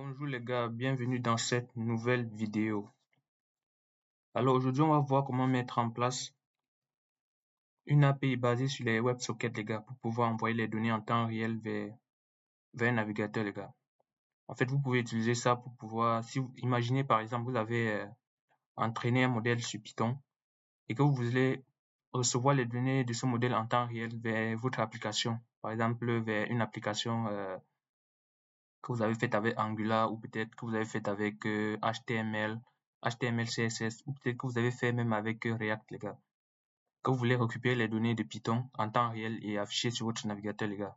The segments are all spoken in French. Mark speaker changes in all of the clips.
Speaker 1: Bonjour les gars, bienvenue dans cette nouvelle vidéo. Alors aujourd'hui on va voir comment mettre en place une API basée sur les WebSockets les gars, pour pouvoir envoyer les données en temps réel vers un navigateur les gars. En fait vous pouvez utiliser ça pour pouvoir, si vous imaginez par exemple vous avez entraîné un modèle sur Python et que vous voulez recevoir les données de ce modèle en temps réel vers votre application, par exemple vers une application que vous avez fait avec Angular ou peut-être que vous avez fait avec HTML, CSS ou peut-être que vous avez fait même avec React les gars. Que vous voulez récupérer les données de Python en temps réel et afficher sur votre navigateur les gars.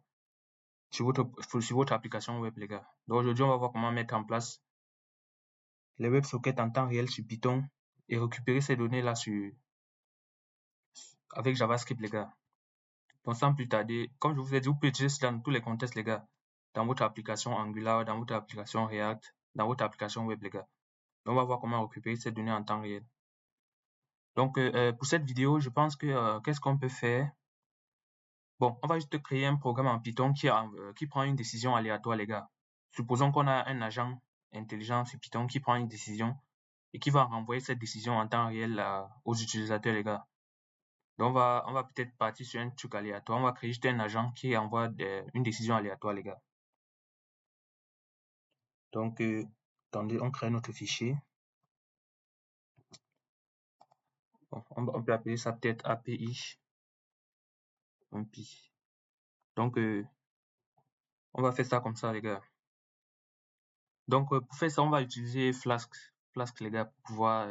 Speaker 1: Sur votre application web les gars. Donc aujourd'hui on va voir comment mettre en place les WebSockets en temps réel sur Python et récupérer ces données là avec JavaScript les gars. Donc sans plus tarder, comme je vous ai dit, vous pouvez utiliser cela dans tous les contextes les gars. Dans votre application Angular, dans votre application React, dans votre application web les gars. On va voir comment récupérer ces données en temps réel. Donc, pour cette vidéo, je pense que qu'est-ce qu'on peut faire? Bon, on va juste créer un programme en Python qui prend une décision aléatoire, les gars. Supposons qu'on a un agent intelligent sur Python qui prend une décision et qui va renvoyer cette décision en temps réel aux utilisateurs, les gars. Donc, on va peut-être partir sur un truc aléatoire. On va créer juste un agent qui envoie une décision aléatoire, les gars. Donc, attendez, on crée notre fichier. Bon, on peut appeler ça peut-être API. Donc, on va faire ça comme ça, les gars. Donc, pour faire ça, on va utiliser Flask. Flask, les gars, pour pouvoir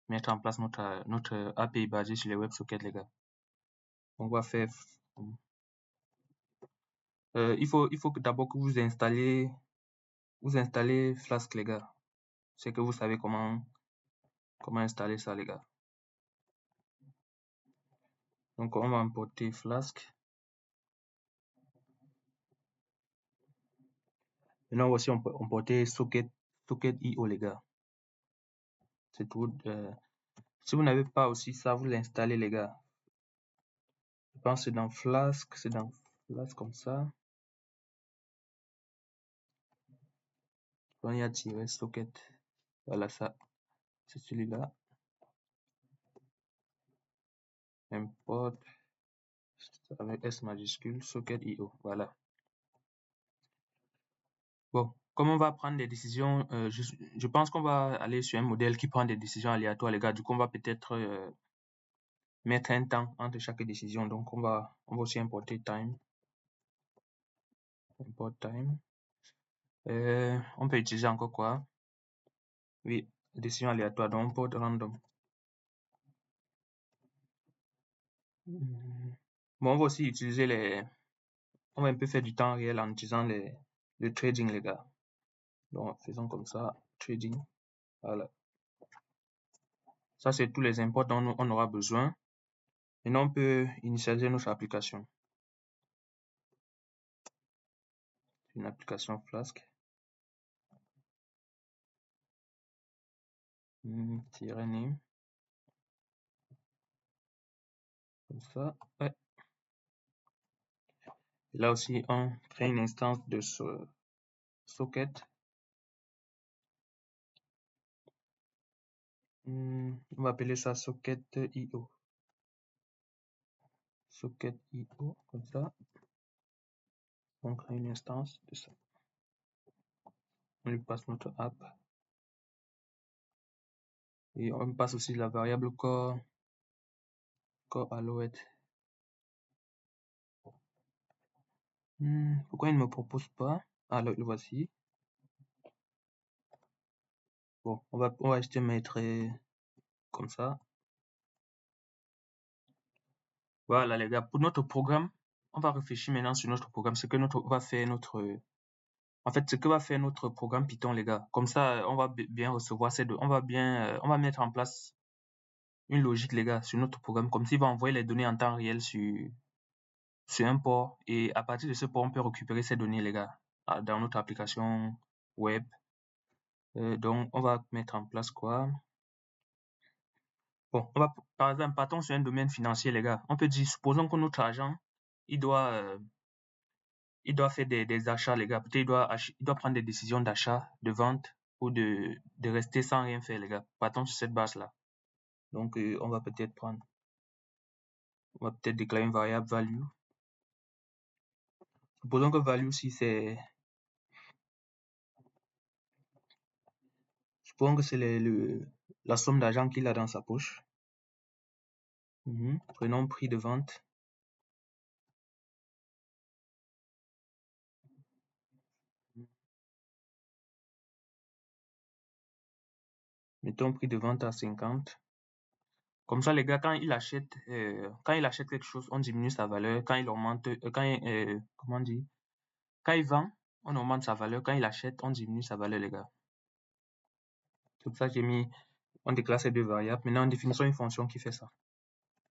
Speaker 1: mettre en place notre API basée sur les WebSockets, les gars. On va faire... il faut que d'abord que vous installez Flask, les gars. C'est que vous savez comment installer ça, les gars. Donc, on va importer Flask. Maintenant, on va aussi importer Socket.io, les gars. C'est tout. Si vous n'avez pas aussi ça, vous l'installez, les gars. Je pense que c'est dans Flask comme ça. Quand il y a tiré socket, voilà ça, c'est celui-là. Import avec S majuscule, socket.io, voilà. Bon, comme on va prendre des décisions, je pense qu'on va aller sur un modèle qui prend des décisions aléatoires, les gars. Du coup, on va peut-être mettre un temps entre chaque décision. Donc, on va aussi importer time. Import time. On peut utiliser encore quoi? Oui, décision aléatoire, donc import random. Bon, on va aussi utiliser on va un peu faire du temps réel en utilisant le trading, les gars. Donc, faisons comme ça, trading. Voilà. Ça, c'est tous les imports dont on aura besoin. Maintenant, on peut initialiser notre application. Une application Flask. Name. Comme ça. Ouais. Et là aussi, on crée une instance de socket. On va appeler ça socket.io. Socket.io, comme ça. On crée une instance de ça. On lui passe notre app. Et on passe aussi la variable core alouette. Pourquoi il ne me propose pas? Ah, le voici. Bon, on va juste mettre comme ça. Voilà les gars, pour notre programme, on va réfléchir maintenant sur notre programme, ce que va faire notre programme Python les gars. Comme ça, on va bien recevoir on va mettre en place une logique les gars sur notre programme, comme s'il va envoyer les données en temps réel sur un port et à partir de ce port, on peut récupérer ces données les gars dans notre application web. Donc, on va mettre en place quoi? Bon, par exemple, partons sur un domaine financier, les gars. On peut dire, supposons que notre agent, il doit il doit faire des achats, les gars. Peut-être il doit prendre des décisions d'achat, de vente ou de rester sans rien faire, les gars. Partons sur cette base-là. Donc, on va peut-être déclarer une variable value. Supposons que value, si c'est, supposons que c'est la somme d'argent qu'il a dans sa poche. Prenons prix de vente. Mettons prix de vente à 50. Comme ça, les gars, quand il achète quelque chose, on diminue sa valeur. Quand il augmente, comment dire, quand il vend, on augmente sa valeur. Quand il achète, on diminue sa valeur, les gars. C'est pour ça que on déclare ces deux variables. Maintenant, en définissant une fonction qui fait ça.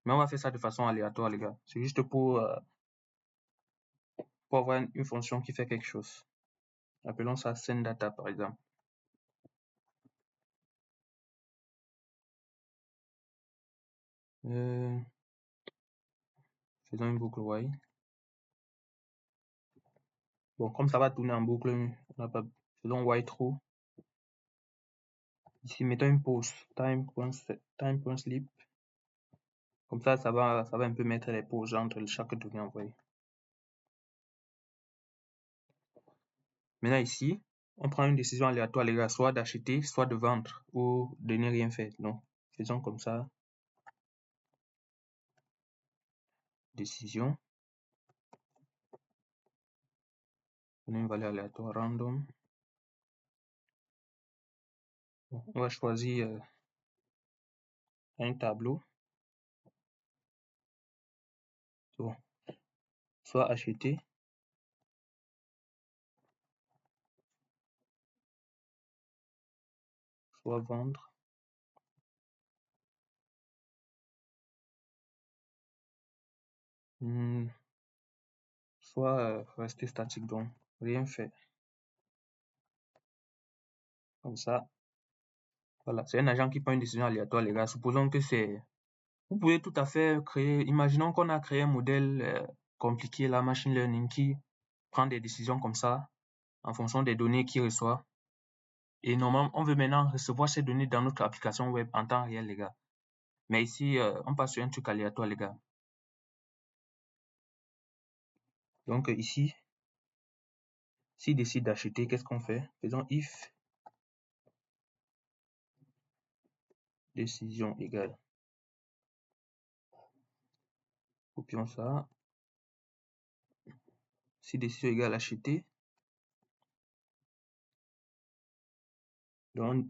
Speaker 1: Mais on va faire ça de façon aléatoire, les gars. C'est juste pour avoir une fonction qui fait quelque chose. Appelons ça sendData, par exemple. Faisons une boucle while. Bon, comme ça va tourner en boucle, faisons while true. Ici, mettons une pause, time.sleep. Comme ça va un peu mettre les pauses entre chaque donnée envoyée. Maintenant ici, on prend une décision aléatoire, les gars, soit d'acheter, soit de vendre, ou de ne rien faire. Donc, faisons comme ça. Décision. Donner une valeur aléatoire random. Bon, on va choisir un tableau. Bon. Soit acheter, soit vendre. Soit rester statique, donc rien fait. Comme ça. Voilà, c'est un agent qui prend une décision aléatoire, les gars. Supposons que c'est... Vous pouvez tout à fait créer... Imaginons qu'on a créé un modèle compliqué, la machine learning, qui prend des décisions comme ça en fonction des données qu'il reçoit. Et normalement, on veut maintenant recevoir ces données dans notre application web en temps réel, les gars. Mais ici, on passe sur un truc aléatoire, les gars. Donc ici, s'il décide d'acheter, qu'est-ce qu'on fait? Faisons if décision égale. Copions ça. Si décision égale acheter, donc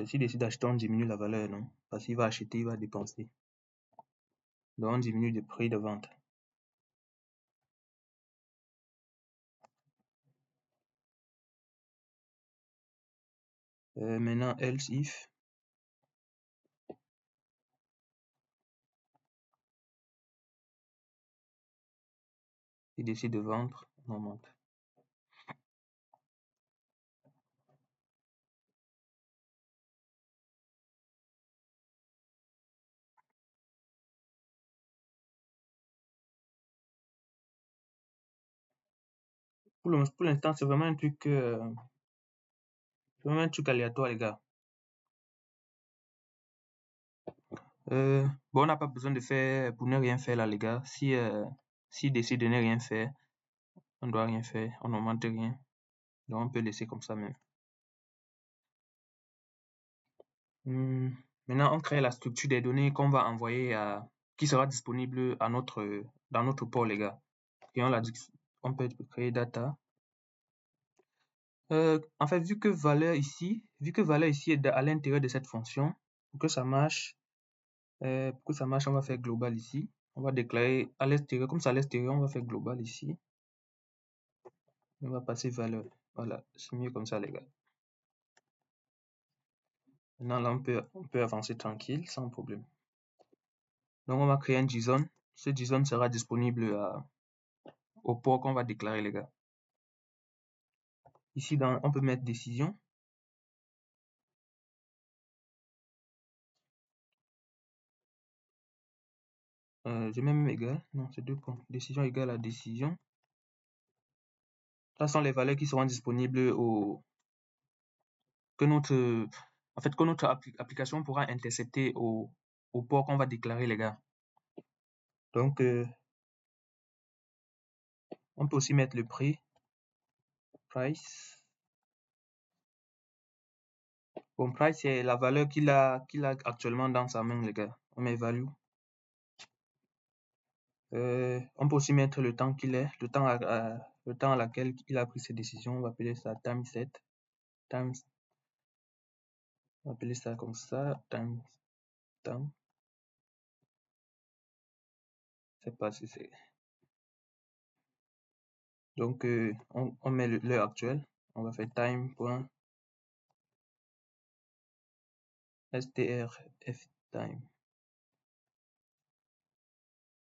Speaker 1: s'il décide d'acheter, on diminue la valeur, non? Parce qu'il va acheter, il va dépenser. Donc on diminue le prix de vente. Maintenant, else if. Il décide de vendre, on augmente. Pour l'instant, c'est vraiment un truc aléatoire, les gars. Bon, on n'a pas besoin de faire pour ne rien faire là, les gars. Si décide de ne rien faire, on doit rien faire, on n'augmente rien. Donc on peut laisser comme ça même. Maintenant, on crée la structure des données qu'on va envoyer qui sera disponible dans notre port, les gars. Et on peut créer data. En fait, vu que valeur ici est à l'intérieur de cette fonction, pour que ça marche, on va faire global ici. On va déclarer à l'extérieur, comme ça à l'extérieur, on va faire global ici. On va passer valeur. Voilà, c'est mieux comme ça, les gars. Maintenant, là, on peut avancer tranquille, sans problème. Donc, on va créer un JSON. Ce JSON sera disponible au port qu'on va déclarer, les gars. Ici, on peut mettre décision. Je mets même égal. Non, c'est deux points. Décision égale à décision. Ça sont les valeurs qui seront disponibles que notre, que notre application pourra intercepter au port qu'on va déclarer, les gars. Donc, on peut aussi mettre le prix, price. Bon, price, c'est la valeur qu'il a actuellement dans sa main, les gars. On met value. On peut aussi mettre le temps qu'il est, le temps à laquelle il a pris ses décisions. On va appeler ça time set. On va appeler ça comme ça. Time. Je sais pas si c'est. Donc, on met l'heure actuelle. On va faire time.strf time.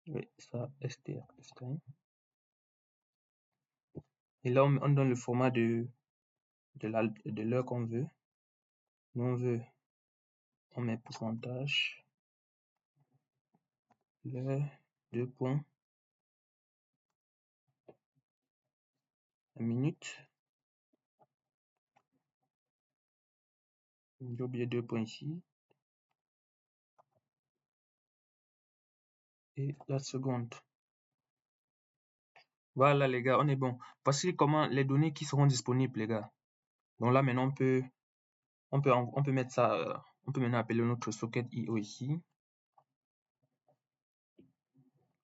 Speaker 1: Oui, ça, strf time. Et là, on donne le format de l'heure qu'on veut. Nous, on met pourcentage, l'heure, 2 points, 1 minute. J'ai oublié 2 points ici. Et la seconde. Voilà, les gars, on est bon. Voici comment les données qui seront disponibles, les gars. Donc là, maintenant, on peut mettre ça, on peut maintenant appeler notre socket IO ici.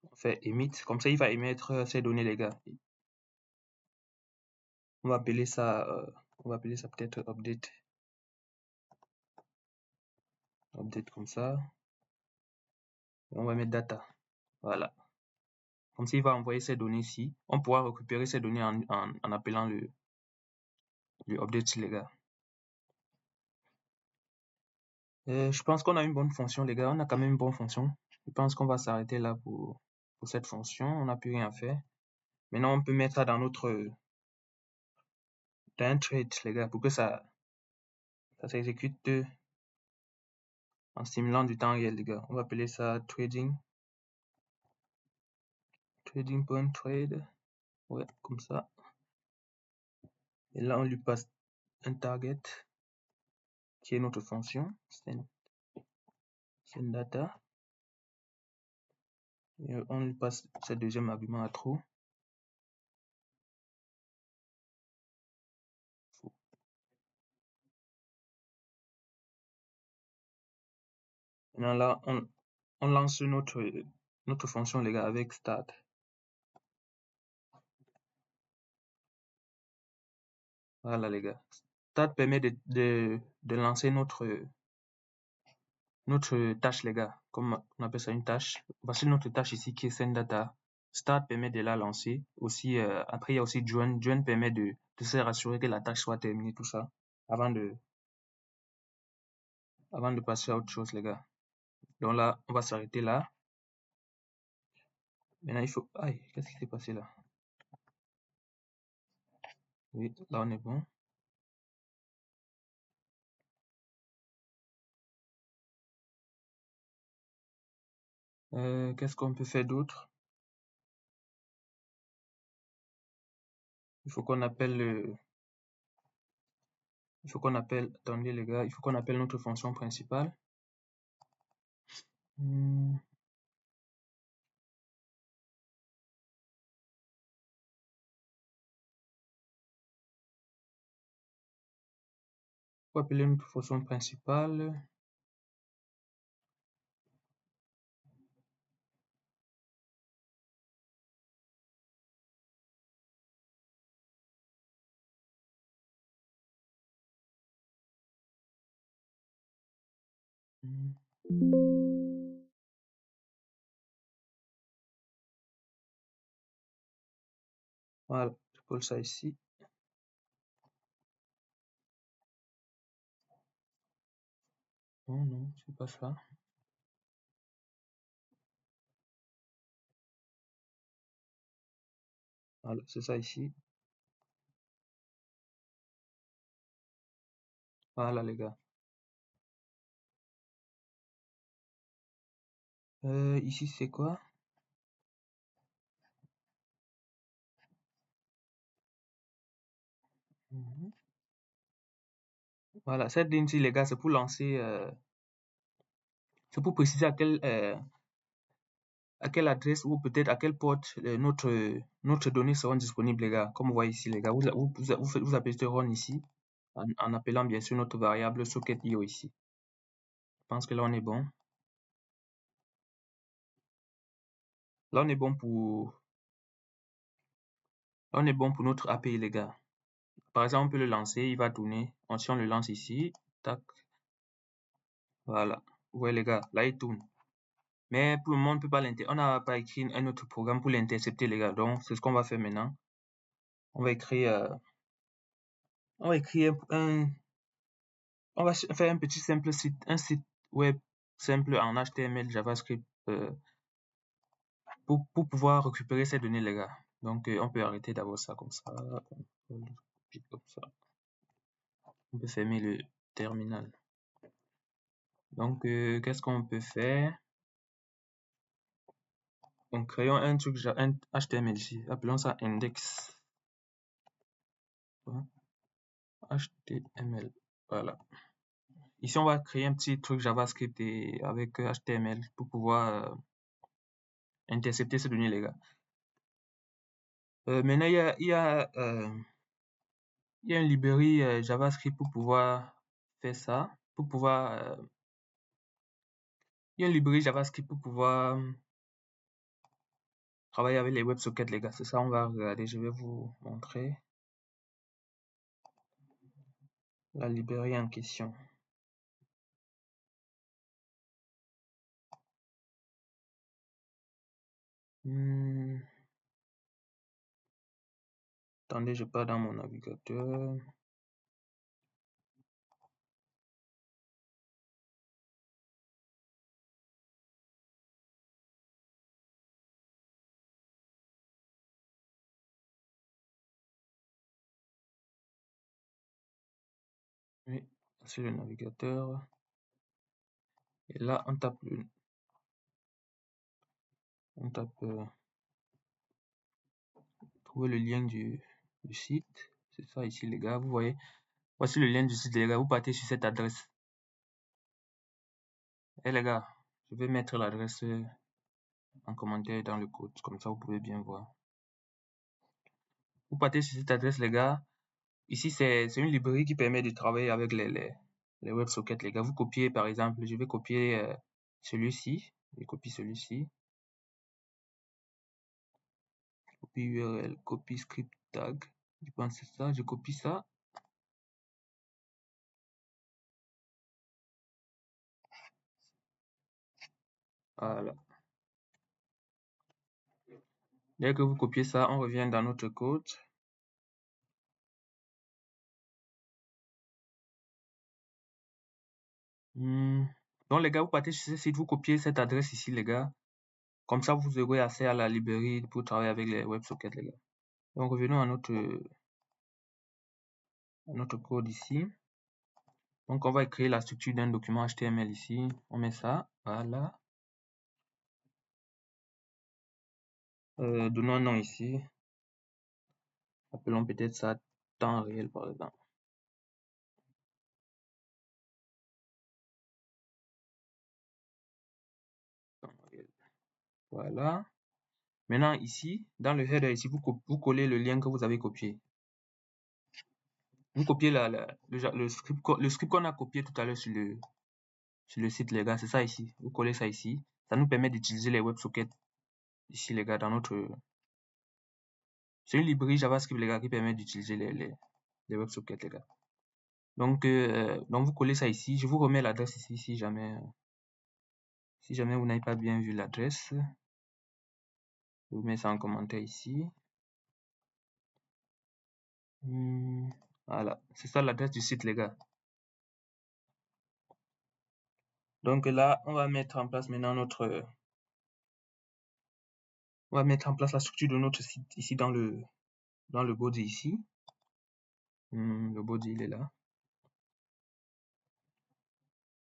Speaker 1: On fait emit, comme ça, il va émettre ces données, les gars. On va appeler ça peut-être update. Update comme ça. Et on va mettre data. Voilà. Comme ça, il va envoyer ces données ici. On pourra récupérer ces données en appelant le update, les gars. Je pense qu'on a une bonne fonction, les gars. On a quand même une bonne fonction. Je pense qu'on va s'arrêter là pour cette fonction. On n'a plus rien à faire. Maintenant, on peut mettre ça dans un trade, les gars, pour que ça s'exécute en simulant du temps réel, les gars. On va appeler ça trading.trade. Ouais, comme ça. Et là, on lui passe un target qui est notre fonction, send data. Et on lui passe ce deuxième argument à true. Maintenant là, on lance notre fonction, les gars, avec start. Voilà, les gars. Start permet de lancer notre tâche, les gars. Comme on appelle ça une tâche. Voici notre tâche ici qui est send data. Start permet de la lancer. Aussi, après, il y a aussi join. Join permet de se rassurer que la tâche soit terminée, tout ça, avant de passer à autre chose, les gars. Donc là, on va s'arrêter là. Maintenant, il faut... Aïe, qu'est-ce qui s'est passé là? Oui, là, on est bon. Qu'est-ce qu'on peut faire d'autre? Il faut qu'on appelle attendez les gars, il faut qu'on appelle notre fonction principale. Pour appeler notre fonction principale. Voilà, je colle ça ici. Non, non, c'est pas ça. Voilà, c'est ça ici. Voilà les gars. Ici c'est quoi? Voilà, cette ligne-ci, les gars, c'est pour lancer, c'est pour préciser à quelle adresse ou peut-être à quelle porte notre données seront disponibles, les gars. Comme vous voyez ici, les gars, vous appelez run ici en appelant bien sûr notre variable socket.io ici. Je pense que là, on est bon. Là, on est bon pour notre API, les gars. Par exemple, on peut le lancer, il va tourner. Si on le lance ici, tac, voilà. Vous voyez, les gars, là, il tourne. Mais pour le moment, on peut pas on n'a pas écrit un autre programme pour l'intercepter, les gars. Donc, c'est ce qu'on va faire maintenant. On va écrire, on va faire un petit simple site, un site web simple en HTML, JavaScript, pour pouvoir récupérer ces données, les gars. Donc, on peut arrêter d'avoir ça comme ça. Comme ça. On peut fermer le terminal. Donc, qu'est-ce qu'on peut faire? Donc, créons un truc, un HTML ici. Appelons ça index. HTML. Voilà. Ici, on va créer un petit truc JavaScript avec HTML pour pouvoir intercepter ces données, les gars. Maintenant, il y a une librairie JavaScript pour pouvoir faire ça. Il y a une librairie JavaScript pour pouvoir travailler avec les WebSockets, les gars. C'est ça, on va regarder. Je vais vous montrer la librairie en question. Attendez, je pars dans mon navigateur. Oui, c'est le navigateur. Et là, on tape trouver le lien du site. C'est ça ici, les gars. Vous voyez, voici le lien du site, les gars. Vous partez sur cette adresse. Et les gars, je vais mettre l'adresse en commentaire dans le code. Comme ça, vous pouvez bien voir. Vous partez sur cette adresse, les gars. Ici, c'est une librairie qui permet de travailler avec les WebSockets, les gars. Vous copiez, par exemple, je vais copier celui-ci. Je copie celui-ci. Copie URL, copie script tag. Je pense que c'est ça. Je copie ça. Voilà. Dès que vous copiez ça, on revient dans notre code. Donc, les gars, vous partez sur ce site, vous copiez cette adresse ici, les gars. Comme ça, vous aurez accès à la librairie pour travailler avec les WebSockets, les gars. Donc, revenons à notre code ici. Donc, on va créer la structure d'un document HTML ici. On met ça, voilà. Donnons un nom ici. Appelons peut-être ça temps réel, par exemple. Temps réel. Voilà. Maintenant, ici, dans le header, ici, vous collez le lien que vous avez copié. Vous copiez le script qu'on a copié tout à l'heure sur le site, les gars. C'est ça ici. Vous collez ça ici. Ça nous permet d'utiliser les WebSockets ici, les gars, dans notre... C'est une librairie JavaScript, les gars, qui permet d'utiliser les WebSockets, les gars. Donc, vous collez ça ici. Je vous remets l'adresse ici, si jamais vous n'avez pas bien vu l'adresse. Je vous mets ça en commentaire ici. Voilà, c'est ça l'adresse du site, les gars. Donc là, on va mettre en place maintenant on va mettre en place la structure de notre site ici dans le body ici. Le body, il est là.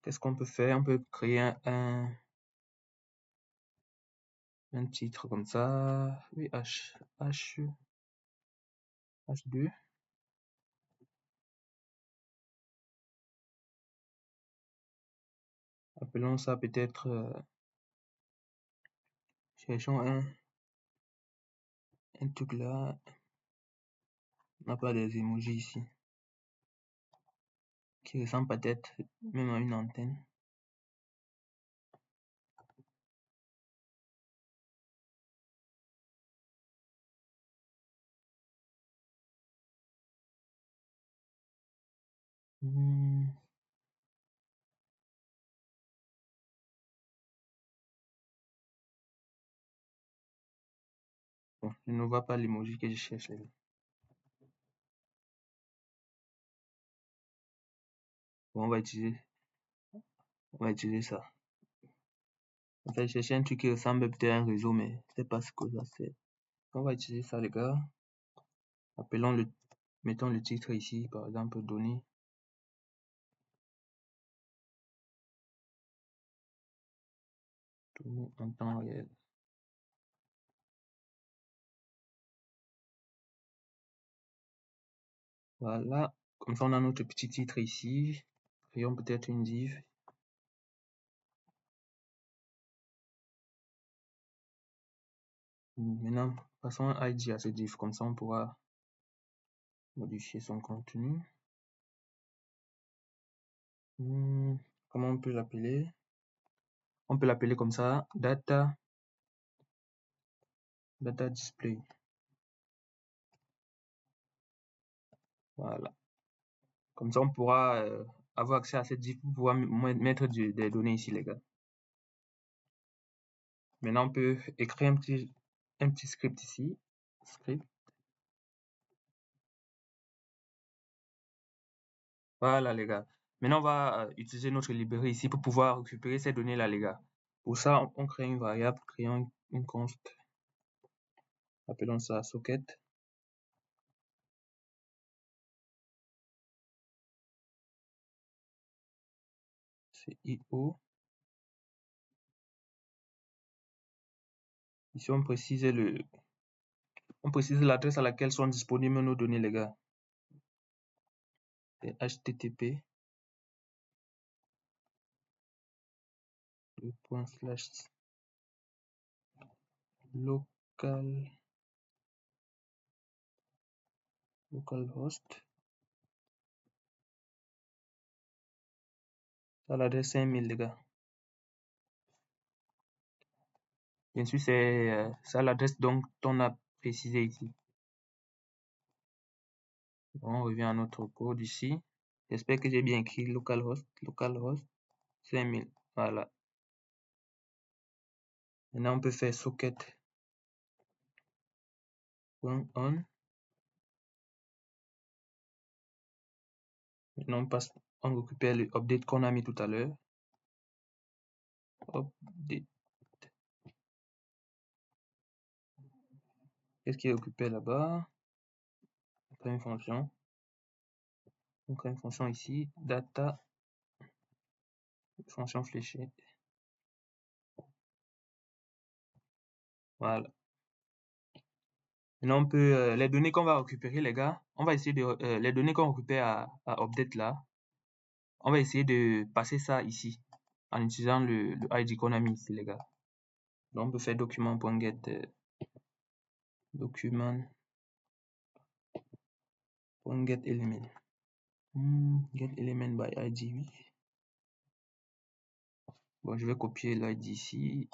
Speaker 1: Qu'est-ce qu'on peut faire? On peut créer un titre comme ça. Oui, H2. Appelons ça peut-être, cherchons un truc là. On n'a pas des emojis ici. Qui ressemble peut-être même à une antenne. Bon, je ne vois pas l'emoji que je cherche là. Bon, on va utiliser ça. En fait, je cherchais un truc qui ressemble peut-être à un réseau, mais je sais pas ce que ça c'est. On va utiliser ça, les gars. Mettons le titre ici, par exemple, données en temps réel. Voilà, comme ça on a notre petit titre ici. Créons peut-être une div. Maintenant, passons un ID à ce div, comme ça on pourra modifier son contenu. Comment on peut l'appeler? On peut l'appeler comme ça, data display. Voilà. Comme ça, on pourra avoir accès à cette div pour pouvoir mettre des données ici, les gars. Maintenant, on peut écrire un petit script ici. Script. Voilà, les gars. Maintenant, on va utiliser notre librairie ici pour pouvoir récupérer ces données-là, les gars. Pour ça, on crée une variable, créons une const. Appelons ça socket. C'est IO. Ici, on précise l'adresse à laquelle sont disponibles nos données, les gars. C'est http localhost à l'adresse 5000, les gars. Bien sûr, c'est ça l'adresse donc on a précisé ici. On revient à notre code ici. J'espère que j'ai bien écrit localhost 5000. Voilà. Maintenant, on peut faire socket.on. Maintenant, on récupère le update qu'on a mis tout à l'heure. Update. Qu'est-ce qui est occupé là-bas? On crée une fonction. On crée une fonction ici, data, fonction fléchée. Voilà. Maintenant, on peut, les données qu'on va récupérer, les gars, on va essayer de, les données qu'on récupère à update là, on va essayer de passer ça ici, en utilisant le ID qu'on a mis ici, les gars. Donc, on peut faire document.get, document.get element. Get element by ID, oui. Bon, je vais copier l'ID ici.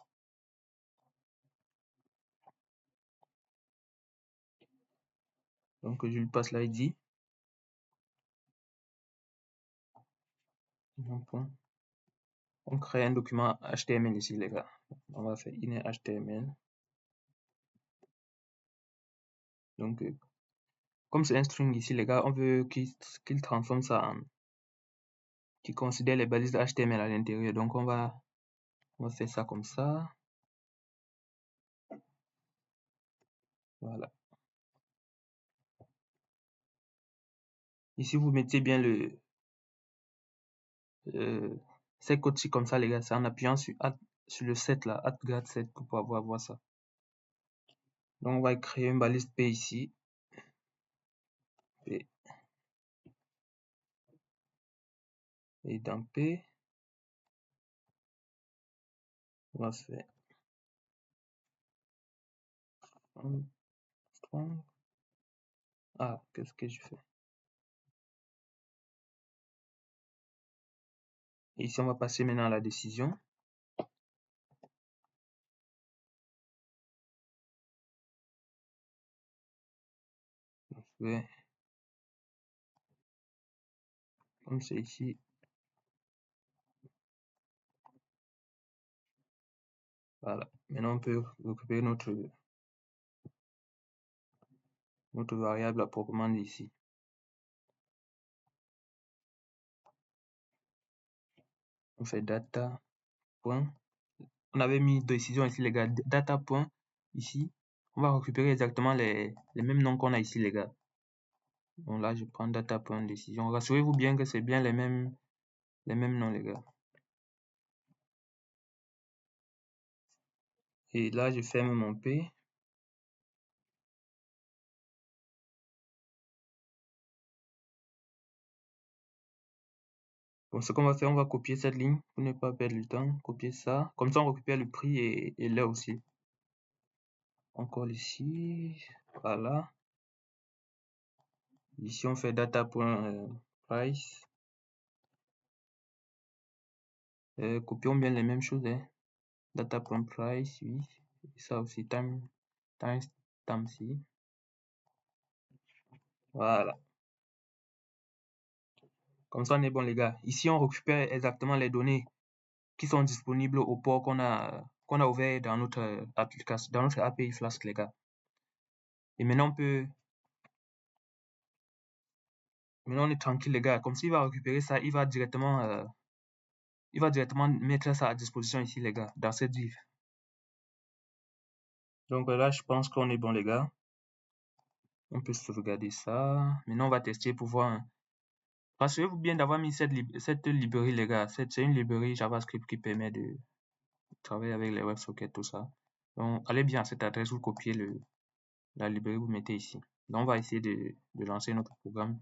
Speaker 1: Donc, je lui passe l'ID. On crée un document HTML ici, les gars. On va faire inner HTML. Donc, comme c'est un string ici, les gars, on veut qu'il transforme ça en... qui considère les balises HTML à l'intérieur. Donc, on va faire ça comme ça. Voilà. Ici, vous mettez bien ces codes-ci comme ça, les gars. C'est en appuyant sur le set là, @grad set pour pouvoir voir ça. Donc, on va créer une balise P ici. P. Et dans P, On va faire strong. Ah, qu'est-ce que je fais? Et ici, on va passer maintenant à la décision. On fait comme c'est ici. Voilà. Maintenant, on peut récupérer notre variable à proprement dit ici. On fait data point. On avait mis décision ici, les gars. Data point ici. On va récupérer exactement les mêmes noms qu'on a ici, les gars. Donc là, je prends data point décision. Rassurez-vous bien que c'est bien les mêmes noms, les gars. Et là, je ferme mon P. Bon, ce qu'on va faire, on va copier cette ligne pour ne pas perdre le temps. Copier ça. Comme ça, on récupère le prix et l'heure aussi. On colle ici. Voilà. Ici, on fait data.price. Copions bien les mêmes choses. Hein. Data.price, oui. Et ça aussi, timestamp. Voilà. Comme ça, on est bon, les gars. Ici, on récupère exactement les données qui sont disponibles au port qu'on a ouvert dans notre application, dans notre API Flask, les gars. Et maintenant, on est tranquille, les gars. Comme s'il va récupérer ça, il va directement mettre ça à disposition ici, les gars, dans cette div. Donc là, je pense qu'on est bon, les gars. On peut sauvegarder ça. Maintenant, on va tester pour voir. Rassurez-vous bien d'avoir mis cette librairie, les gars. C'est une librairie JavaScript qui permet de travailler avec les WebSockets, tout ça. Donc, allez bien à cette adresse, vous copiez la librairie, vous mettez ici. Donc, on va essayer de lancer notre programme.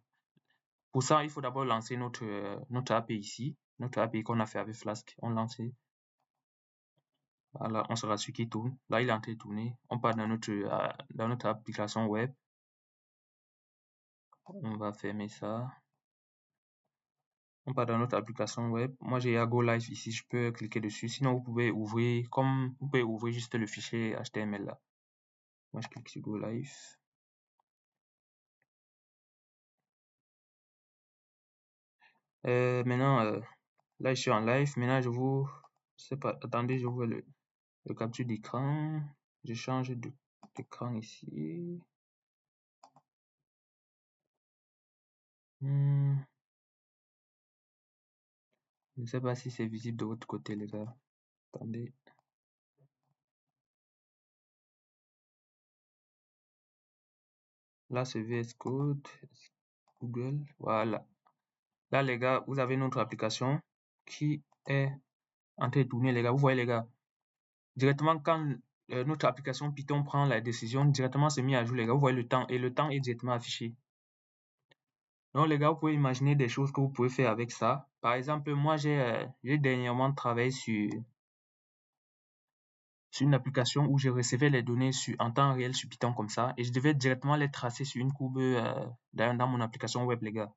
Speaker 1: Pour ça, il faut d'abord lancer notre API ici. Notre API qu'on a fait avec Flask. On lance. Voilà, on se rassure qu'il tourne. Là, il est en train de tourner. On part dans notre application web. On va fermer ça. On part dans notre application web. Moi, j'ai Go Live ici. Je peux cliquer dessus. Sinon, vous pouvez ouvrir juste le fichier HTML là. Moi, je clique sur Go Live. Maintenant, là, je suis en live. Maintenant, je sais pas. Attendez, je vois le capture d'écran. Je change d'écran ici. Je ne sais pas si c'est visible de votre côté, les gars. Attendez. Là, c'est VS Code, Google. Voilà. Là, les gars, vous avez notre application qui est en train de tourner, les gars. Vous voyez, les gars. Directement, quand notre application Python prend la décision, directement, c'est mis à jour, les gars. Vous voyez le temps. Et le temps est directement affiché. Donc, les gars, vous pouvez imaginer des choses que vous pouvez faire avec ça. Par exemple, moi, j'ai dernièrement travaillé sur une application où je recevais les données en temps réel sur Python comme ça. Et je devais directement les tracer sur une courbe dans mon application web, les gars.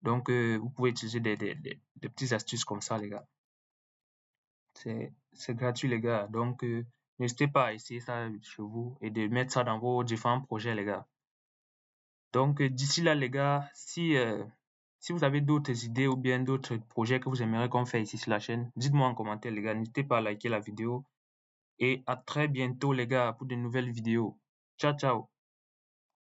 Speaker 1: Donc, vous pouvez utiliser des petites astuces comme ça, les gars. C'est gratuit, les gars. Donc, n'hésitez pas à essayer ça chez vous et de mettre ça dans vos différents projets, les gars. Donc, d'ici là, les gars, si vous avez d'autres idées ou bien d'autres projets que vous aimeriez qu'on fasse ici sur la chaîne, dites-moi en commentaire, les gars. N'hésitez pas à liker la vidéo. Et à très bientôt, les gars, pour de nouvelles vidéos. Ciao, ciao.